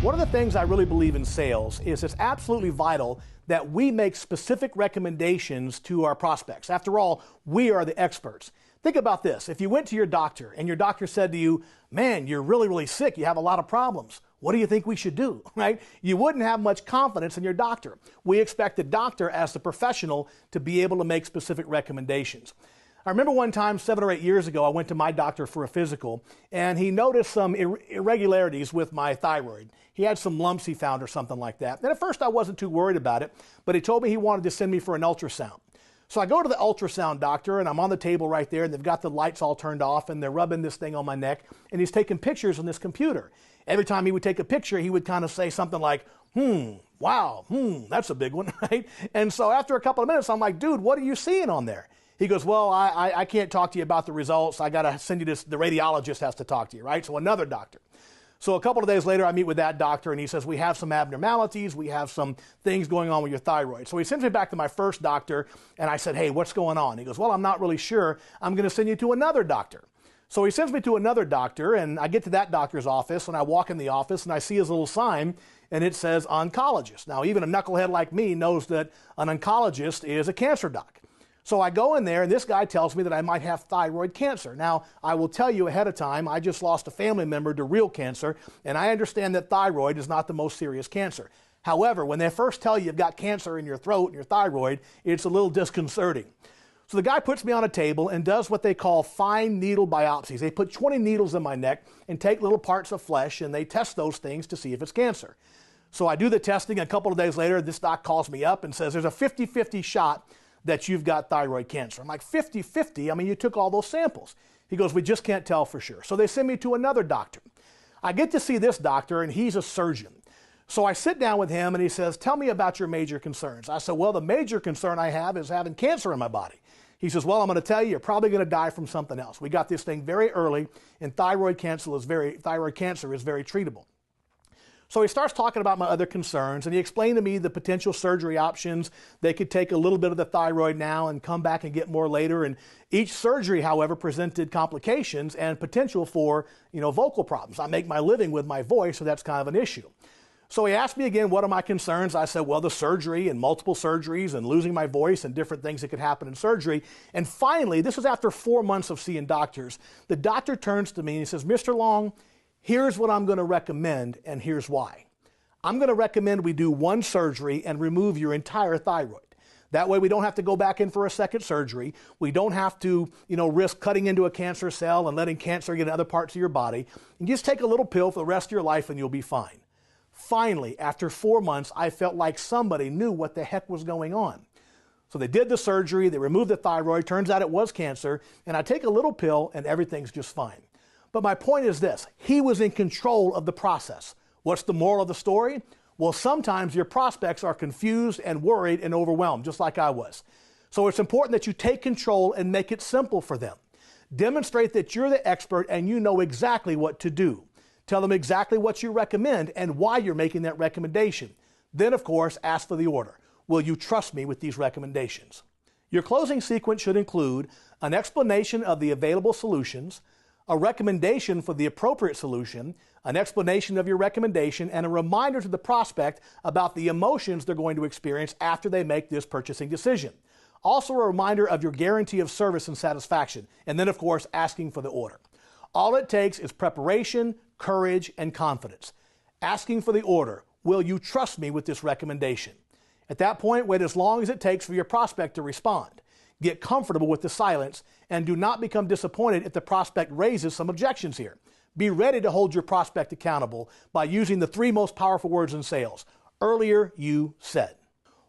One of the things I really believe in sales is it's absolutely vital that we make specific recommendations to our prospects. After all, we are the experts. Think about this. If you went to your doctor and your doctor said to you, man, you're really, really sick, you have a lot of problems, what do you think we should do, right? You wouldn't have much confidence in your doctor. We expect the doctor as the professional to be able to make specific recommendations. I remember one time 7 or 8 years ago, I went to my doctor for a physical, and he noticed some irregularities with my thyroid. He had some lumps he found or something like that. And at first I wasn't too worried about it, but he told me he wanted to send me for an ultrasound. So I go to the ultrasound doctor, and I'm on the table right there, and they've got the lights all turned off, and they're rubbing this thing on my neck, and he's taking pictures on this computer. Every time he would take a picture, he would kind of say something like, wow, that's a big one, right? And so after a couple of minutes, I'm like, dude, what are you seeing on there? He goes, well, I can't talk to you about the results. I got to send you this. The radiologist has to talk to you, right? So another doctor. So a couple of days later, I meet with that doctor, and he says, we have some abnormalities. We have some things going on with your thyroid. So he sends me back to my first doctor, and I said, hey, what's going on? He goes, well, I'm not really sure. I'm going to send you to another doctor. So he sends me to another doctor, and I get to that doctor's office, and I walk in the office, and I see his little sign, and it says oncologist. Now, even a knucklehead like me knows that an oncologist is a cancer doc. So I go in there, and this guy tells me that I might have thyroid cancer. Now, I will tell you ahead of time, I just lost a family member to real cancer, and I understand that thyroid is not the most serious cancer. However, when they first tell you you've got cancer in your throat and your thyroid, it's a little disconcerting. So the guy puts me on a table and does what they call fine needle biopsies. They put 20 needles in my neck and take little parts of flesh, and they test those things to see if it's cancer. So I do the testing. A couple of days later, this doc calls me up and says, there's a 50-50 shot that you've got thyroid cancer. I'm like, 50-50? I mean, you took all those samples. He goes, we just can't tell for sure. So they send me to another doctor. I get to see this doctor, and he's a surgeon. So I sit down with him, and he says, tell me about your major concerns. I said, well, the major concern I have is having cancer in my body. He says, well, I'm going to tell you, you're probably going to die from something else. We got this thing very early, and thyroid cancer is very treatable. So he starts talking about my other concerns, and he explained to me the potential surgery options. They could take a little bit of the thyroid now and come back and get more later. And each surgery, however, presented complications and potential for, vocal problems. I make my living with my voice, so that's kind of an issue. So he asked me again, what are my concerns? I said, well, the surgery and multiple surgeries and losing my voice and different things that could happen in surgery. And finally, this was after 4 months of seeing doctors, the doctor turns to me and he says, Mr. Long, here's what I'm going to recommend, and here's why. I'm going to recommend we do one surgery and remove your entire thyroid. That way we don't have to go back in for a second surgery. We don't have to, risk cutting into a cancer cell and letting cancer get in other parts of your body. You just take a little pill for the rest of your life and you'll be fine. Finally, after 4 months, I felt like somebody knew what the heck was going on. So they did the surgery, they removed the thyroid, turns out it was cancer, and I take a little pill and everything's just fine. But my point is this, he was in control of the process. What's the moral of the story? Well, sometimes your prospects are confused and worried and overwhelmed, just like I was. So it's important that you take control and make it simple for them. Demonstrate that you're the expert and you know exactly what to do. Tell them exactly what you recommend and why you're making that recommendation. Then, of course, ask for the order. Will you trust me with these recommendations? Your closing sequence should include an explanation of the available solutions, a recommendation for the appropriate solution, an explanation of your recommendation, and a reminder to the prospect about the emotions they're going to experience after they make this purchasing decision. Also a reminder of your guarantee of service and satisfaction, and then of course asking for the order. All it takes is preparation, courage, and confidence. Asking for the order, will you trust me with this recommendation? At that point, wait as long as it takes for your prospect to respond. Get comfortable with the silence, and do not become disappointed if the prospect raises some objections here. Be ready to hold your prospect accountable by using the 3 most powerful words in sales. Earlier, you said.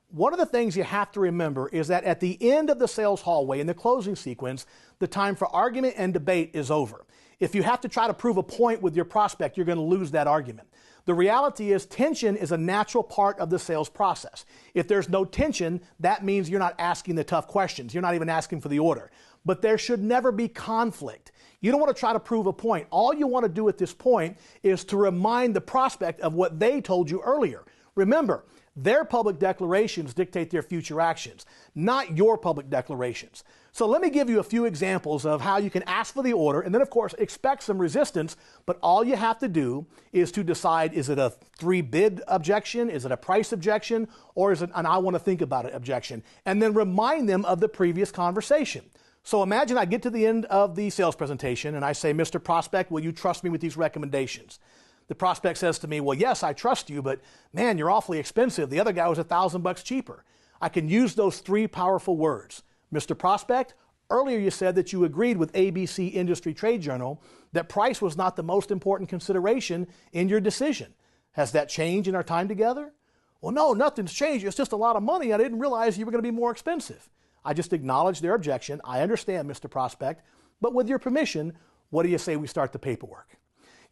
One of the things you have to remember is that at the end of the sales hallway, in the closing sequence, the time for argument and debate is over. If you have to try to prove a point with your prospect, you're going to lose that argument. The reality is tension is a natural part of the sales process. If there's no tension, that means you're not asking the tough questions. You're not even asking for the order. But there should never be conflict. You don't want to try to prove a point. All you want to do at this point is to remind the prospect of what they told you earlier. Remember, Their public declarations dictate their future actions, not your public declarations. So let me give you a few examples of how you can ask for the order and then, of course, expect some resistance, but all you have to do is to decide, is it a 3-bid objection, is it a price objection, or is it an I want to think about it objection? And then remind them of the previous conversation. So imagine I get to the end of the sales presentation and I say, Mr. Prospect, will you trust me with these recommendations? The prospect says to me, well, yes, I trust you, but man, you're awfully expensive. The other guy was $1,000 cheaper. I can use those 3 powerful words. Mr. Prospect, earlier you said that you agreed with ABC Industry Trade Journal that price was not the most important consideration in your decision. Has that changed in our time together? Well, no, nothing's changed. It's just a lot of money. I didn't realize you were going to be more expensive. I just acknowledged their objection. I understand, Mr. Prospect, but with your permission, what do you say we start the paperwork?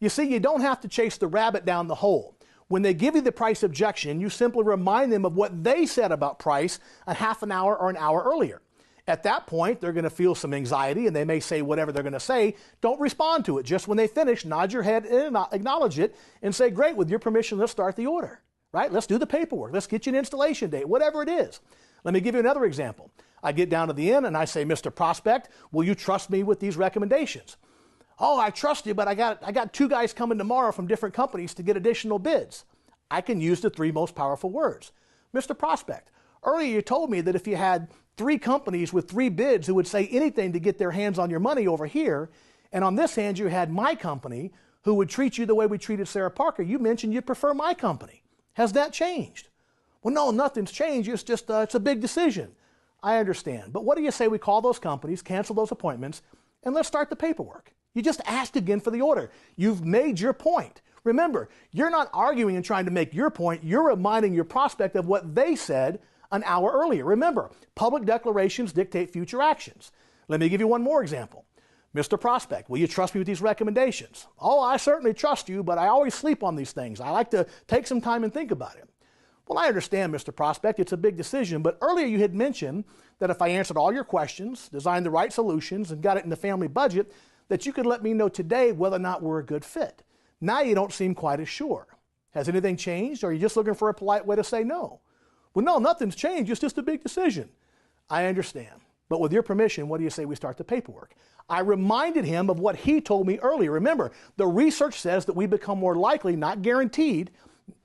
You see, you don't have to chase the rabbit down the hole. When they give you the price objection, you simply remind them of what they said about price a half an hour or an hour earlier. At that point, they're going to feel some anxiety and they may say whatever they're going to say. Don't respond to it. Just when they finish, nod your head and acknowledge it and say, great, with your permission, let's start the order, right? Let's do the paperwork. Let's get you an installation date, whatever it is. Let me give you another example. I get down to the end and I say, Mr. Prospect, will you trust me with these recommendations? Oh, I trust you, but I got 2 guys coming tomorrow from different companies to get additional bids. I can use the 3 most powerful words. Mr. Prospect, earlier you told me that if you had 3 companies with 3 bids who would say anything to get their hands on your money over here, and on this hand you had my company who would treat you the way we treated Sarah Parker, you mentioned you prefer my company. Has that changed? Well, no, nothing's changed. It's just it's a big decision. I understand. But what do you say we call those companies, cancel those appointments, and let's start the paperwork? You just asked again for the order. You've made your point. Remember, you're not arguing and trying to make your point. You're reminding your prospect of what they said an hour earlier. Remember, public declarations dictate future actions. Let me give you one more example. Mr. Prospect, will you trust me with these recommendations? Oh, I certainly trust you, but I always sleep on these things. I like to take some time and think about it. Well, I understand, Mr. Prospect, it's a big decision, but earlier you had mentioned that if I answered all your questions, designed the right solutions, and got it in the family budget, that you could let me know today whether or not we're a good fit. Now you don't seem quite as sure. Has anything changed, or are you just looking for a polite way to say no? Well, no, nothing's changed. It's just a big decision. I understand. But with your permission, what do you say we start the paperwork? I reminded him of what he told me earlier. Remember, the research says that we become more likely, not guaranteed,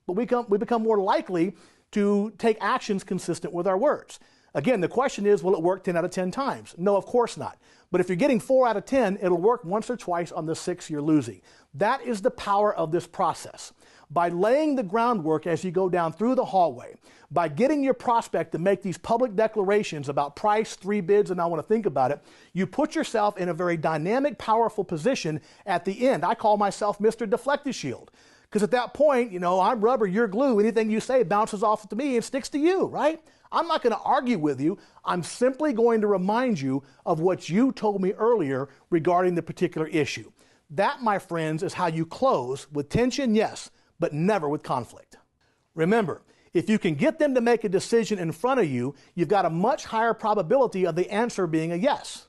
but we become more likely to take actions consistent with our words. Again, the question is, will it work 10 out of 10 times? No, of course not. But if you're getting 4 out of 10, it'll work once or twice. On the 6th, you're losing. That is the power of this process. By laying the groundwork as you go down through the hallway, by getting your prospect to make these public declarations about price, 3 bids, and I want to think about it, you put yourself in a very dynamic, powerful position at the end. I call myself Mr. Deflector Shield. Because at that point, you know, I'm rubber, you're glue. Anything you say bounces off to me and sticks to you, right? I'm not going to argue with you. I'm simply going to remind you of what you told me earlier regarding the particular issue. That, my friends, is how you close with tension, yes, but never with conflict. Remember, if you can get them to make a decision in front of you, you've got a much higher probability of the answer being a yes.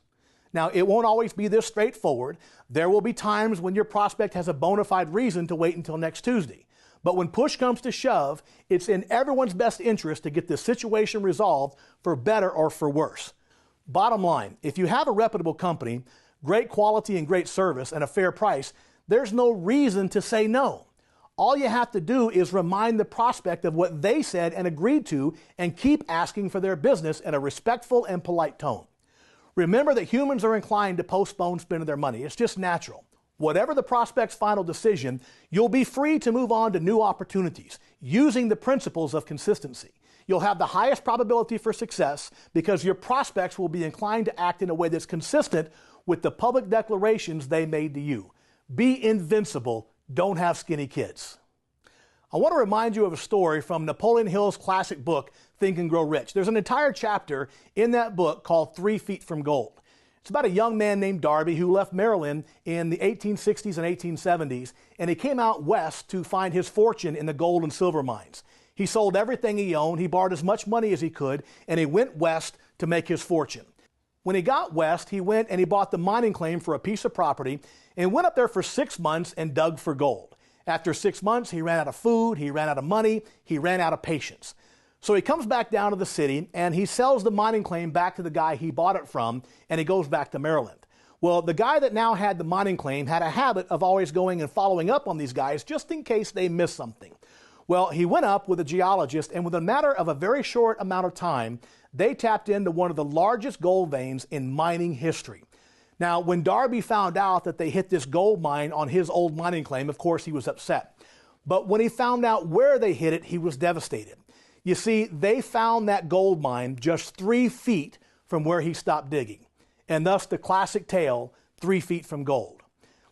Now, it won't always be this straightforward. There will be times when your prospect has a bona fide reason to wait until next Tuesday. But when push comes to shove, it's in everyone's best interest to get this situation resolved for better or for worse. Bottom line, if you have a reputable company, great quality and great service, and a fair price, there's no reason to say no. All you have to do is remind the prospect of what they said and agreed to, and keep asking for their business in a respectful and polite tone. Remember that humans are inclined to postpone spending their money. It's just natural. Whatever the prospect's final decision, you'll be free to move on to new opportunities using the principles of consistency. You'll have the highest probability for success because your prospects will be inclined to act in a way that's consistent with the public declarations they made to you. Be invincible. Don't have skinny kids. I want to remind you of a story from Napoleon Hill's classic book, Think and Grow Rich. There's an entire chapter in that book called 3 Feet from Gold. It's about a young man named Darby who left Maryland in the 1860s and 1870s, and he came out west to find his fortune in the gold and silver mines. He sold everything he owned, he borrowed as much money as he could, and he went west to make his fortune. When he got west, he went and he bought the mining claim for a piece of property and went up there for 6 months and dug for gold. After 6 months, he ran out of food, he ran out of money, he ran out of patience. So he comes back down to the city and he sells the mining claim back to the guy he bought it from, and he goes back to Maryland. Well, the guy that now had the mining claim had a habit of always going and following up on these guys just in case they missed something. Well, he went up with a geologist, and within a matter of a very short amount of time, they tapped into one of the largest gold veins in mining history. Now, when Darby found out that they hit this gold mine on his old mining claim, of course, he was upset. But when he found out where they hit it, he was devastated. You see, they found that gold mine just 3 feet from where he stopped digging, and thus the classic tale, 3 feet from gold.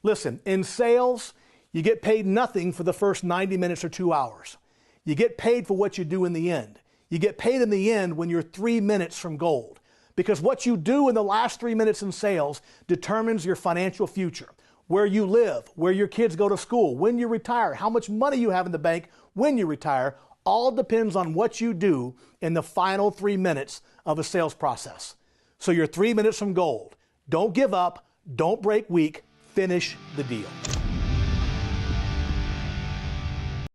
Listen, in sales, you get paid nothing for the first 90 minutes or 2 hours. You get paid for what you do in the end. You get paid in the end when you're 3 minutes from gold, because what you do in the last 3 minutes in sales determines your financial future, where you live, where your kids go to school, when you retire, how much money you have in the bank when you retire. All depends on what you do in the final 3 minutes of a sales process. So you're 3 minutes from gold. Don't give up. Don't break weak. Finish the deal.